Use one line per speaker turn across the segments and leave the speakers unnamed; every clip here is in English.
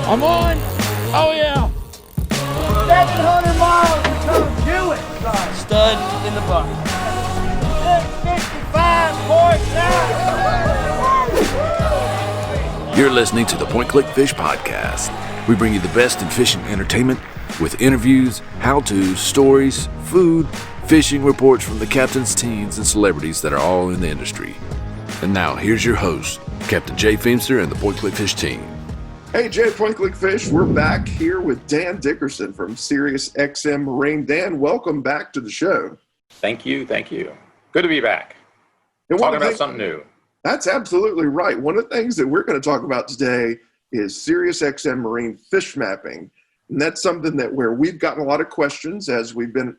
I'm on. Oh, yeah.
700 miles to come do it, son.
Stud in the bucket.
655.9.
You're listening to the PointClickFish podcast. We bring you the best in fishing entertainment with interviews, how-tos, stories, food, fishing reports from the captains, teams, and celebrities that are all in the industry. And now, here's your host, Captain Jay Feemster and the PointClickFish team.
Hey, Jay, PointClickFish. We're back here with Dan Dickerson from Sirius XM Marine. Dan, welcome back to the show.
Thank you. Good to be back.
And
Talking about something new.
That's absolutely right. One of the things that we're going to talk about today is Sirius XM Marine Fish Mapping. And that's something that where we've gotten a lot of questions as we've been,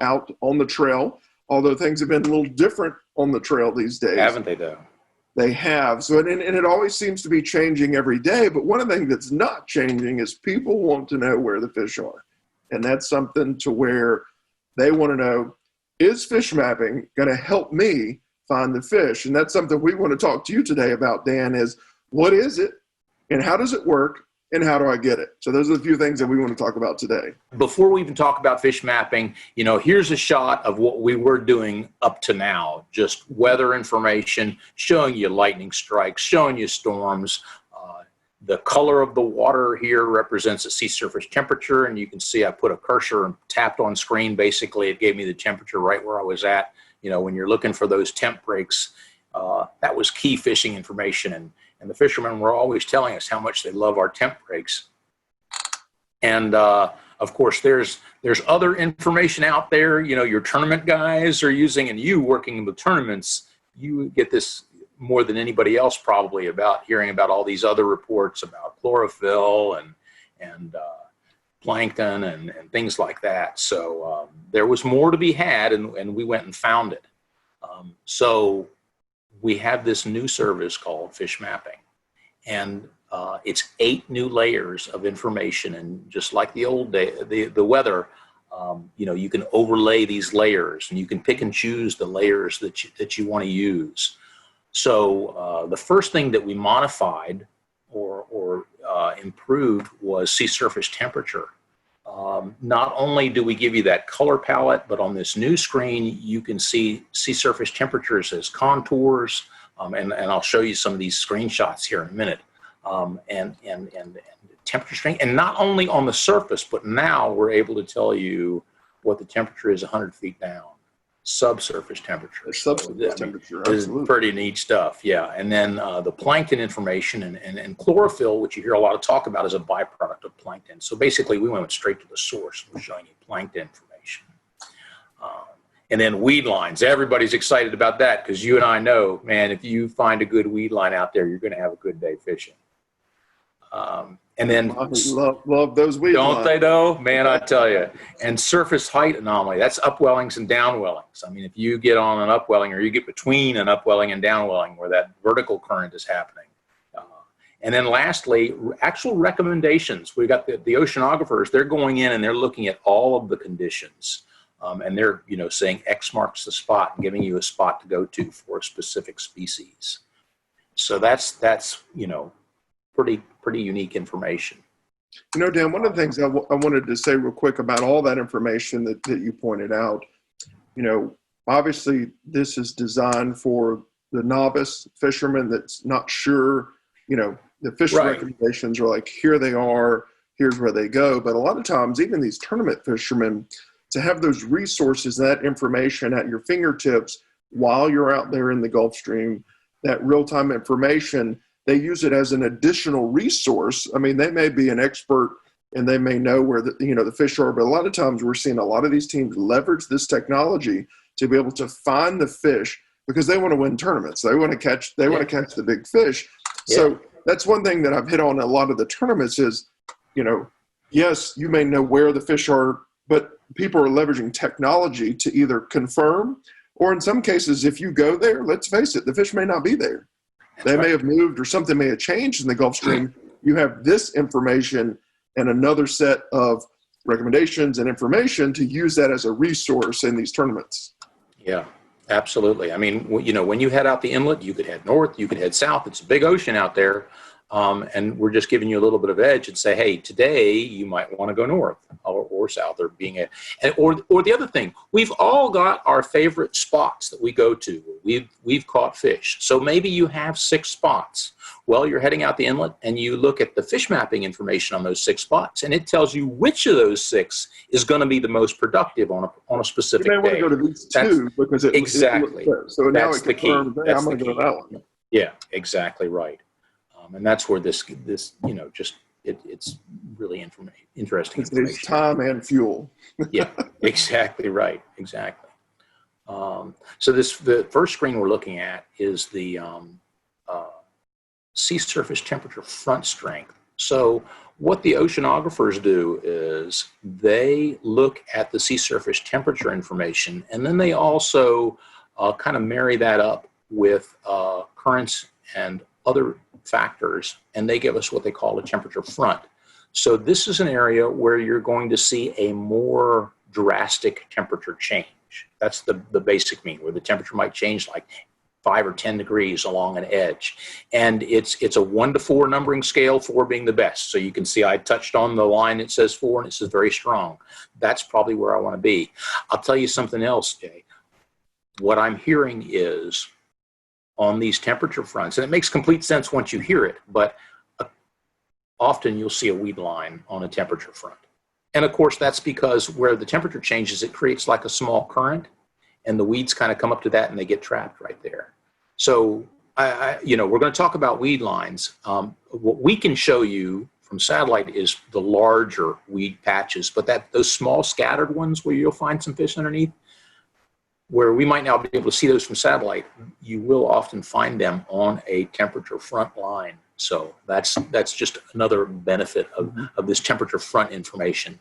out on the trail, although things have been a little different on the trail these days.
Haven't they, though?
They have. So, and it always seems to be changing every day. But one of the things that's not changing is people want to know where the fish are. And that's something to where they want to know, is fish mapping going to help me find the fish? And that's something we want to talk to you today about, Dan, is what is it and how does it work and how do I get it? So those are the few things that we want to talk about today.
Before we even talk about fish mapping, here's a shot of what we were doing up to now, just weather information, showing you lightning strikes, showing you storms. The color of the water here represents the sea surface temperature, and you can see I put a cursor and tapped on screen. Basically, it gave me the temperature right where I was at. When you're looking for those temp breaks, that was key fishing information. And the fishermen were always telling us how much they love our temp breaks. And of course, there's other information out there. Your tournament guys are using, and you working with tournaments, you get this more than anybody else probably about hearing about all these other reports about chlorophyll and plankton and things like that. So there was more to be had, and we went and found it. So we have this new service called Fish Mapping, and it's 8 new layers of information. And just like the old day, the weather, you can overlay these layers, and you can pick and choose the layers that you want to use. So the first thing that we modified or improved was sea surface temperature. Not only do we give you that color palette, but on this new screen, you can see sea surface temperatures as contours. And I'll show you some of these screenshots here in a minute. And temperature strength, and not only on the surface, but now we're able to tell you what the temperature is 100 feet down. Subsurface temperature.
Subsurface temperature,
is pretty neat stuff, yeah. And then the plankton information and chlorophyll, which you hear a lot of talk about, is a byproduct of plankton. So basically, we went straight to the source. We're showing you plankton information. And then weed lines. Everybody's excited about that because you and I know, man, if you find a good weed line out there, you're going to have a good day fishing. And then
love those weed lines.
Don't they though? Man, I tell you. And surface height anomaly, that's upwellings and downwellings. I mean, if you get on an upwelling or you get between an upwelling and downwelling where that vertical current is happening. And then lastly, actual recommendations. We've got the oceanographers, they're going in and they're looking at all of the conditions. And they're, saying X marks the spot and giving you a spot to go to for a specific species. So that's pretty unique information.
Dan, one of the things I wanted to say real quick about all that information that you pointed out, obviously this is designed for the novice fisherman that's not sure, the fish recommendations are like, here they are, here's where they go. But a lot of times, even these tournament fishermen, to have those resources, that information at your fingertips while you're out there in the Gulf Stream, that real-time information, they use it as an additional resource. I mean, they may be an expert and they may know where the fish are, but a lot of times we're seeing a lot of these teams leverage this technology to be able to find the fish because they want to win tournaments. They want to catch the big fish. Yeah. So that's one thing that I've hit on a lot of the tournaments is, yes, you may know where the fish are, but people are leveraging technology to either confirm, or in some cases, if you go there, let's face it, the fish may not be there. They may have moved or something may have changed in the Gulf Stream. You have this information and another set of recommendations and information to use that as a resource in these tournaments.
Yeah, absolutely. I mean, when you head out the inlet, you could head north, you could head south. It's a big ocean out there. And we're just giving you a little bit of edge and say, hey, today you might want to go north or south, or or the other thing, we've all got our favorite spots that we go to. We've caught fish. So maybe you have 6 spots. Well, you're heading out the inlet and you look at the fish mapping information on those 6 spots, and it tells you which of those 6 is going to be the most productive on a specific day.
You may want to go to these 2 because
exactly.
So now
that's
it
the key.
confirms, hey, I'm going to go to that one.
Yeah, exactly right. And that's where this it's really interesting information.
It's time and fuel.
Yeah, exactly right. Exactly. So the first screen we're looking at is the sea surface temperature front strength. So what the oceanographers do is they look at the sea surface temperature information, and then they also kind of marry that up with currents and other factors, and they give us what they call a temperature front. So this is an area where you're going to see a more drastic temperature change. That's the basic mean, where the temperature might change like 5 or 10 degrees along an edge. And it's a 1 to 4 numbering scale, 4 being the best. So you can see I touched on the line that says 4, and it says very strong. That's probably where I want to be. I'll tell you something else, Jay. What I'm hearing is on these temperature fronts, and it makes complete sense once you hear it, but often you'll see a weed line on a temperature front. And of course, that's because where the temperature changes, it creates like a small current, and the weeds kind of come up to that and they get trapped right there. So, we're going to talk about weed lines. What we can show you from satellite is the larger weed patches, but those small scattered ones where you'll find some fish underneath, where we might now be able to see those from satellite, you will often find them on a temperature front line. So that's just another benefit of this temperature front information.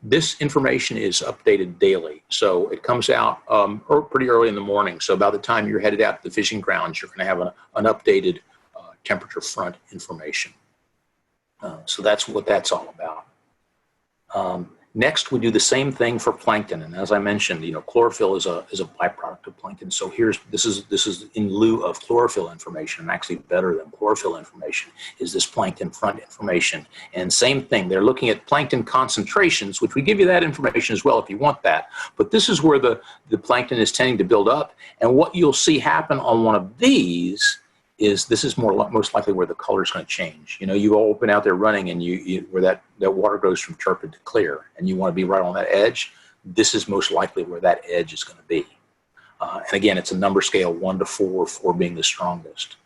This information is updated daily. So it comes out pretty early in the morning. So by the time you're headed out to the fishing grounds, you're going to have an updated temperature front information. So that's what that's all about. Next, we do the same thing for plankton, and as I mentioned, chlorophyll is a byproduct of plankton. So this is in lieu of chlorophyll information, and actually better than chlorophyll information is this plankton front information. And same thing, they're looking at plankton concentrations, which we give you that information as well if you want that. But this is where the plankton is tending to build up, and what you'll see happen on one of these is this is most likely where the color is going to change. You all been out there running, and where that water goes from turbid to clear, and you want to be right on that edge. This is most likely where that edge is going to be. And again, it's a number scale 1 to 4, 4 being the strongest.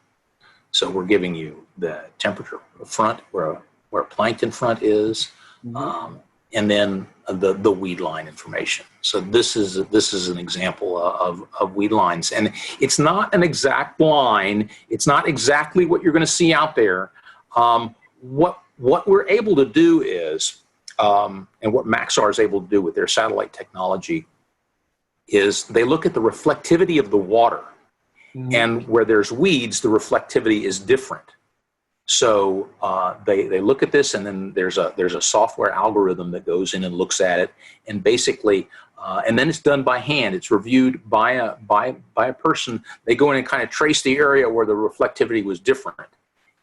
So we're giving you the temperature front where plankton front is, and then the weed line information. So this is an example of weed lines, and it's not an exact line. It's not exactly what you're going to see out there. What we're able to do is, and what Maxar is able to do with their satellite technology, is they look at the reflectivity of the water, and where there's weeds, the reflectivity is different. So they look at this, and then there's a software algorithm that goes in and looks at it, and basically, and then it's done by hand. It's reviewed by a person. They go in and kind of trace the area where the reflectivity was different,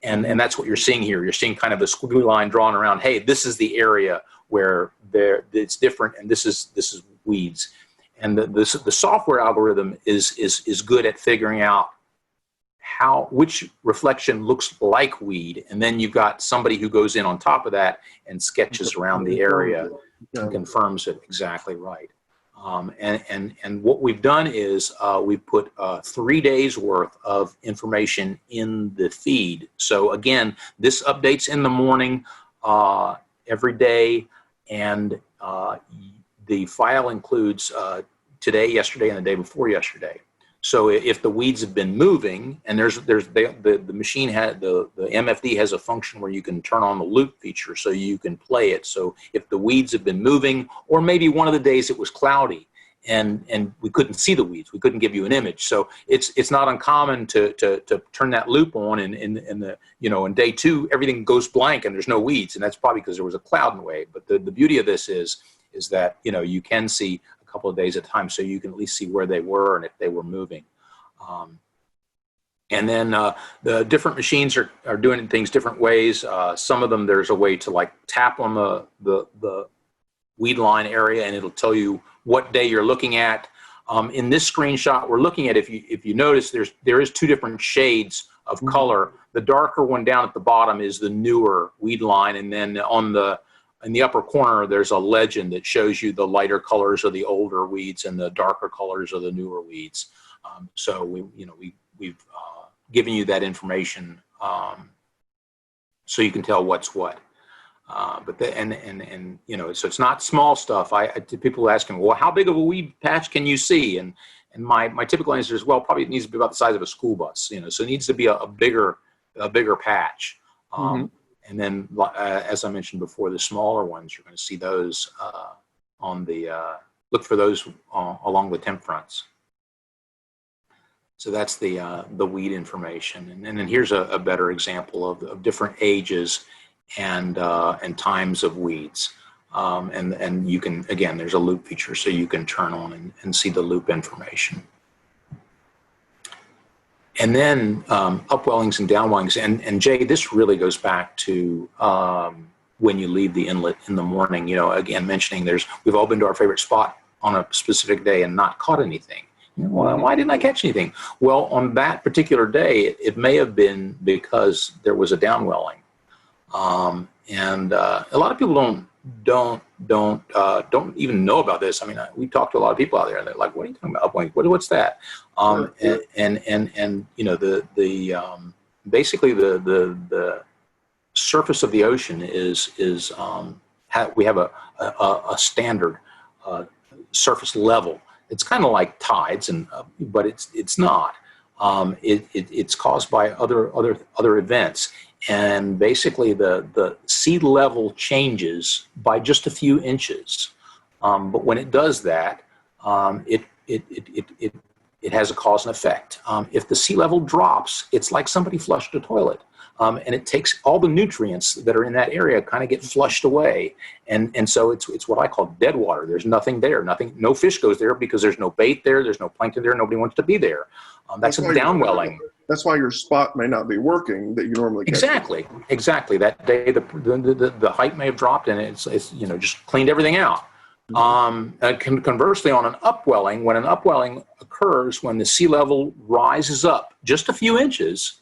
and that's what you're seeing here. You're seeing kind of a squiggly line drawn around. Hey, this is the area where it's different, and this is weeds, and the software algorithm is good at figuring out which reflection looks like weed, and then you've got somebody who goes in on top of that and sketches around the area and confirms it exactly right. And what we've done is we've put 3 days worth of information in the feed. So again, this updates in the morning every day, and the file includes today, yesterday, and the day before yesterday. So if the weeds have been moving, and the machine the MFD has a function where you can turn on the loop feature so you can play it. So if the weeds have been moving, or maybe one of the days it was cloudy and we couldn't see the weeds, we couldn't give you an image. So it's not uncommon to turn that loop on, and in day 2 everything goes blank and there's no weeds, and that's probably because there was a cloud in the way. But the beauty of this is that you can see couple of days at a time, so you can at least see where they were and if they were moving. And then the different machines are doing things different ways. Some of them, there's a way to like tap on the weed line area, and it'll tell you what day you're looking at. In this screenshot we're looking at, if you notice, there is two different shades of color. The darker one down at the bottom is the newer weed line, and then in the upper corner there's a legend that shows you the lighter colors of the older weeds and the darker colors of the newer weeds. So we've given you that information so you can tell what's what. So it's not small stuff. People ask me, well, how big of a weed patch can you see? And my typical answer is, well, probably it needs to be about the size of a school bus. So it needs to be a bigger patch. And then, as I mentioned before, the smaller ones, you're going to see those look for those along the temp fronts. So that's the weed information. And then here's a better example of different ages and times of weeds. And you can, again, there's a loop feature, so you can turn on and see the loop information. And then upwellings and downwellings. And Jay, this really goes back to when you leave the inlet in the morning. Again, mentioning we've all been to our favorite spot on a specific day and not caught anything. Well, why didn't I catch anything? Well, on that particular day, it may have been because there was a downwelling. And a lot of people don't even know about this. I mean, we talked to a lot of people out there, and they're like, "What are you talking about? What's that?" Basically the surface of the ocean is we have a standard surface level. It's kind of like tides, but it's not. It's caused by other events. And basically the sea level changes by just a few inches. But when it does that, it has a cause and effect. If the sea level drops, it's like somebody flushed a toilet. And it takes all the nutrients that are in that area kind of get flushed away. And so it's what I call dead water. There's nothing there. No fish goes there because there's no bait there. There's no plankton there. Nobody wants to be there. That's a downwelling.
That's why your spot may not be working that you normally catch.
Exactly. That day the height may have dropped, and it's just cleaned everything out. Conversely, on an upwelling, when an upwelling occurs, when the sea level rises up just a few inches,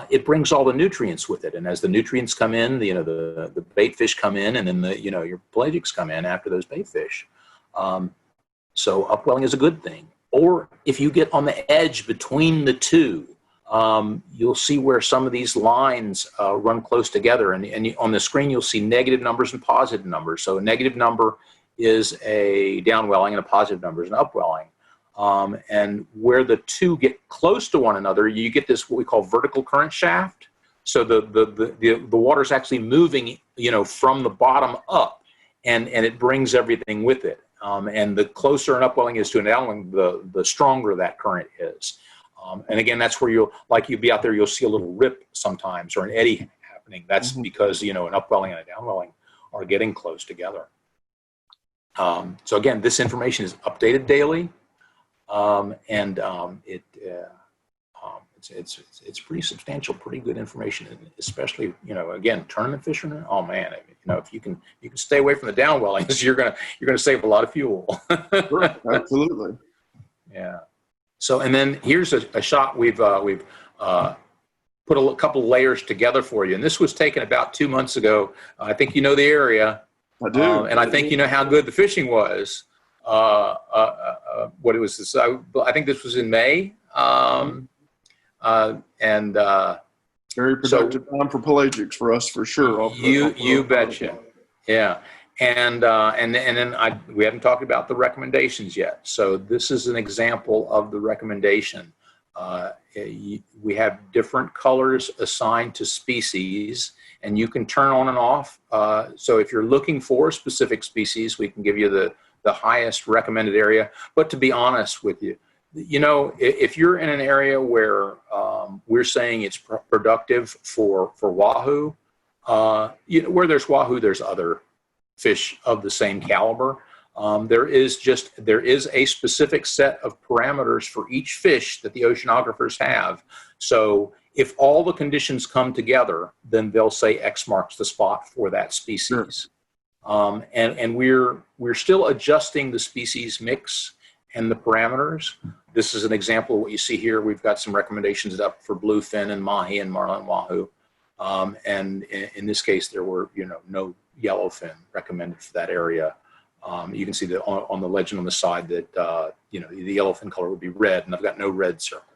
it brings all the nutrients with it. And as the nutrients come in, the bait fish come in, and then your pelagics come in after those bait fish. So upwelling is a good thing. Or if you get on the edge between the two, you'll see where some of these lines run close together. And on the screen, you'll see negative numbers and positive numbers. So a negative number is a downwelling, and a positive number is an upwelling. And where the two get close to one another, you get this what we call vertical current shaft. So the water's actually moving, from the bottom up, and it brings everything with it. And the closer an upwelling is to an downwelling, the stronger that current is. And again, that's where you'll be out there, you'll see a little rip sometimes, or an eddy happening. That's because, an upwelling and a downwelling are getting close together. So again, this information is updated daily. It's pretty substantial, pretty good information, especially, again, tournament fishermen. Oh man, if you can stay away from the downwellings, you're gonna save a lot of fuel.
Sure, absolutely.
Yeah. So, and then here's a shot we've put a couple layers together for you, and this was taken about 2 months ago. I think you know the area.
I do.
And I think you know how good the fishing was. What it was this? I think this was in May.
Very productive time for pelagics for us, for sure.
You betcha. Yeah. And then we haven't talked about the recommendations yet. So this is an example of the recommendation. We have different colors assigned to species, and you can turn on and off. So if you're looking for a specific species, we can give you the highest recommended area. But to be honest with you, if you're in an area where we're saying it's productive for wahoo, where there's wahoo, there's other fish of the same caliber. There is a specific set of parameters for each fish that the oceanographers have. So if all the conditions come together, then they'll say X marks the spot for that species. Sure. And we're still adjusting the species mix and the parameters. This is an example of what you see here. We've got some recommendations up for bluefin and mahi and marlin wahoo. And in this case, there were, no yellowfin recommended for that area. You can see that on the legend on the side that, the yellowfin color would be red, and I've got no red circles.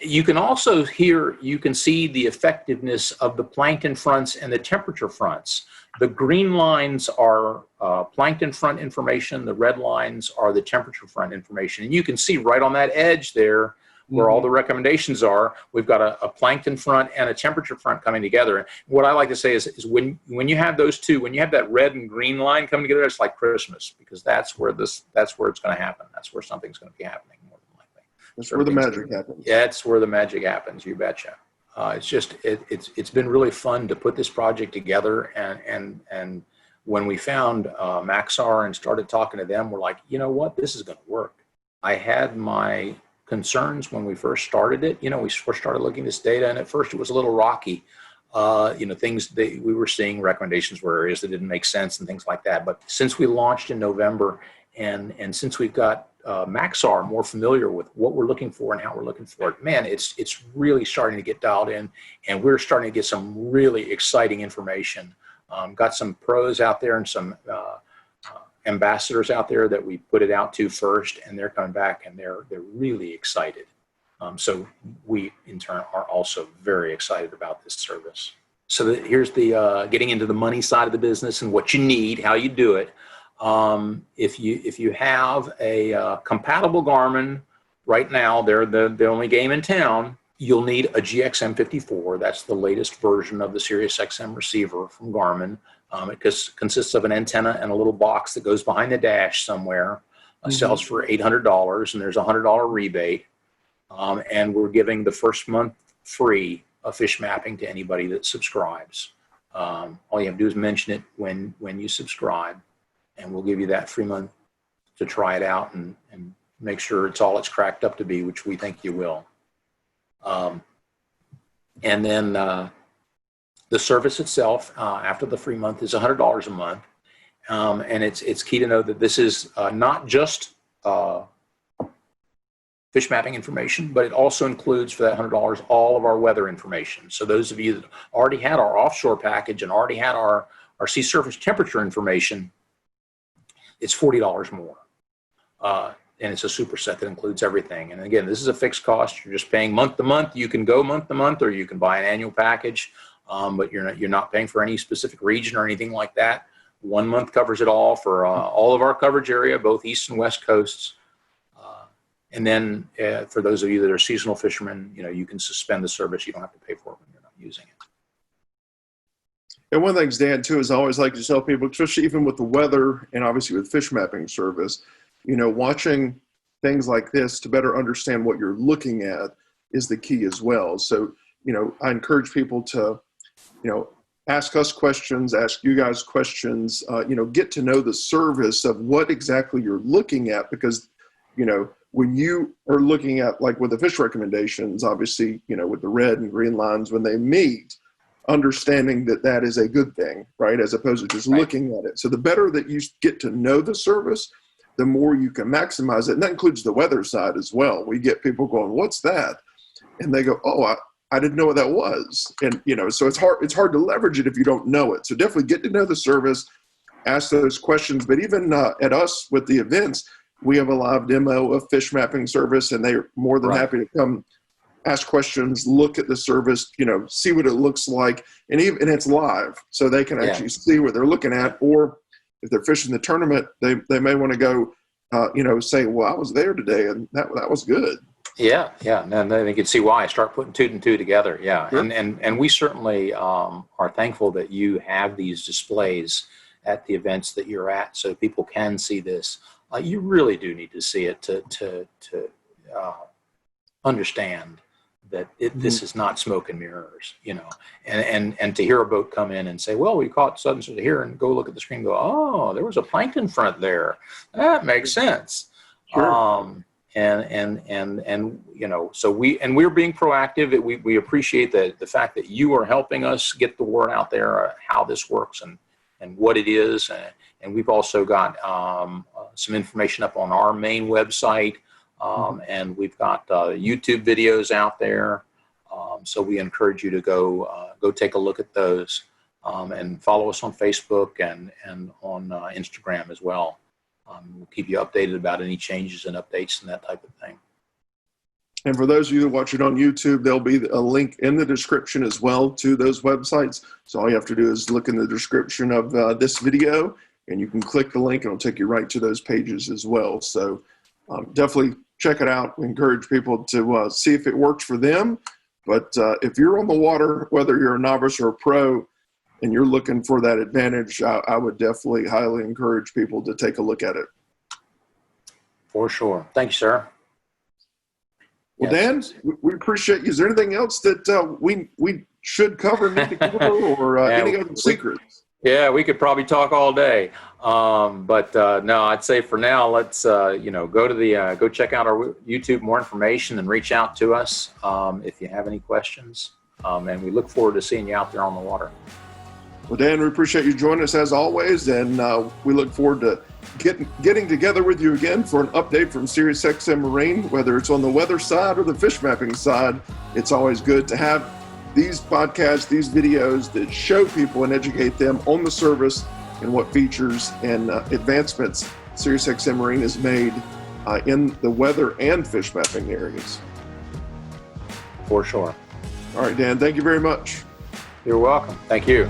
You can also you can see the effectiveness of the plankton fronts and the temperature fronts. The green lines are plankton front information. The red lines are the temperature front information. And you can see right on that edge there where all the recommendations are, we've got a plankton front and a temperature front coming together. And what I like to say is when you have those two, when you have that red and green line coming together, it's like Christmas, because that's where it's going to happen. That's where something's going to be happening more than likely.
That's where the magic happens.
Yeah, it's where the magic happens. You betcha. It's been really fun to put this project together, and when we found Maxar and started talking to them, we're like, you know what, this is going to work. I had my concerns when we first started it. We first started looking at this data, and at first it was a little rocky. We were seeing recommendations were areas that didn't make sense and things like that. But since we launched in November, and since we've got Maxar more familiar with what we're looking for and how we're looking for it, man, it's really starting to get dialed in, and we're starting to get some really exciting information. Got some pros out there and some ambassadors out there that we put it out to first, and they're coming back and they're really excited. So we in turn are also very excited about this service. So here's the getting into the money side of the business and what you need, how you do it. If you have a compatible Garmin right now, they're the only game in town. You'll need a GXM54. That's the latest version of the Sirius XM receiver from Garmin. It consists of an antenna and a little box that goes behind the dash somewhere. Sells for $800, and there's a $100 rebate. And we're giving the first month free of fish mapping to anybody that subscribes. All you have to do is mention it when you subscribe, and we'll give you that free month to try it out and make sure it's all it's cracked up to be, which we think you will. And then the service itself, after the free month, is $100 a month. And it's key to know that this is not just fish mapping information, but it also includes, for that $100, all of our weather information. So those of you that already had our offshore package and already had our sea surface temperature information, it's $40 more. And it's a superset that includes everything. And again, this is a fixed cost. You're just paying month to month. You can go month to month, or you can buy an annual package, but you're not paying for any specific region or anything like that. 1 month covers it all for all of our coverage area, both east and west coasts. And then for those of you that are seasonal fishermen, you can suspend the service. You don't have to pay for it when you're not using it.
And one of the things, Dan, too, is I always like to tell people, especially even with the weather and obviously with fish mapping service, watching things like this to better understand what you're looking at is the key as well. So, I encourage people to, ask us questions, ask you guys questions, get to know the service of what exactly you're looking at, because, when you are looking at, like with the fish recommendations, obviously, with the red and green lines, when they meet, understanding that is a good thing, right? As opposed to just looking at it. So the better that you get to know the service, the more you can maximize it. And that includes the weather side as well. We get people going, what's that? And they go, oh, I didn't know what that was. And, so it's hard to leverage it if you don't know it. So definitely get to know the service, ask those questions. But even at us with the events, we have a live demo of fish mapping service, and they're more than happy to come ask questions, look at the service, see what it looks like. And it's live, so they can actually see what they're looking at. Or if they're fishing the tournament, they may want to go, say, well, I was there today, and that was good. Yeah.
And then they can see why. Start putting two and two together. Yeah. Sure. And we certainly are thankful that you have these displays at the events that you're at, so people can see this. You really do need to see it to understand that this is not smoke and mirrors, and to hear a boat come in and say, well, we caught such and such here, and go look at the screen and go, oh, there was a plankton front there. That makes sense. Sure. and so we're being proactive. We appreciate the fact that you are helping us get the word out there, how this works and what it is. And we've also got some information up on our main website, and we've got YouTube videos out there. So we encourage you to go take a look at those, and follow us on Facebook and on Instagram as well. We'll keep you updated about any changes and updates and that type of thing.
And for those of you that watch it on YouTube, there'll be a link in the description as well to those websites. So all you have to do is look in the description of this video, and you can click the link and it'll take you right to those pages as well. So definitely check it out. We encourage people to see if it works for them. But if you're on the water, whether you're a novice or a pro, and you're looking for that advantage, I would definitely highly encourage people to take a look at it.
For sure. Thank you, sir.
Well,
yes.
Dan, we appreciate you. Is there anything else that we should cover, need to cover, or any other secrets?
Yeah, we could probably talk all day. But no, I'd say for now, let's go to go check out our YouTube, more information, and reach out to us if you have any questions. And we look forward to seeing you out there on the water.
Well, Dan, we appreciate you joining us as always, and we look forward to getting together with you again for an update from Sirius XM Marine, whether it's on the weather side or the fish mapping side. It's always good to have these podcasts, these videos that show people and educate them on the service and what features and advancements Sirius XM Marine has made in the weather and fish mapping areas.
For sure.
All right, Dan, thank you very much.
You're welcome. Thank you.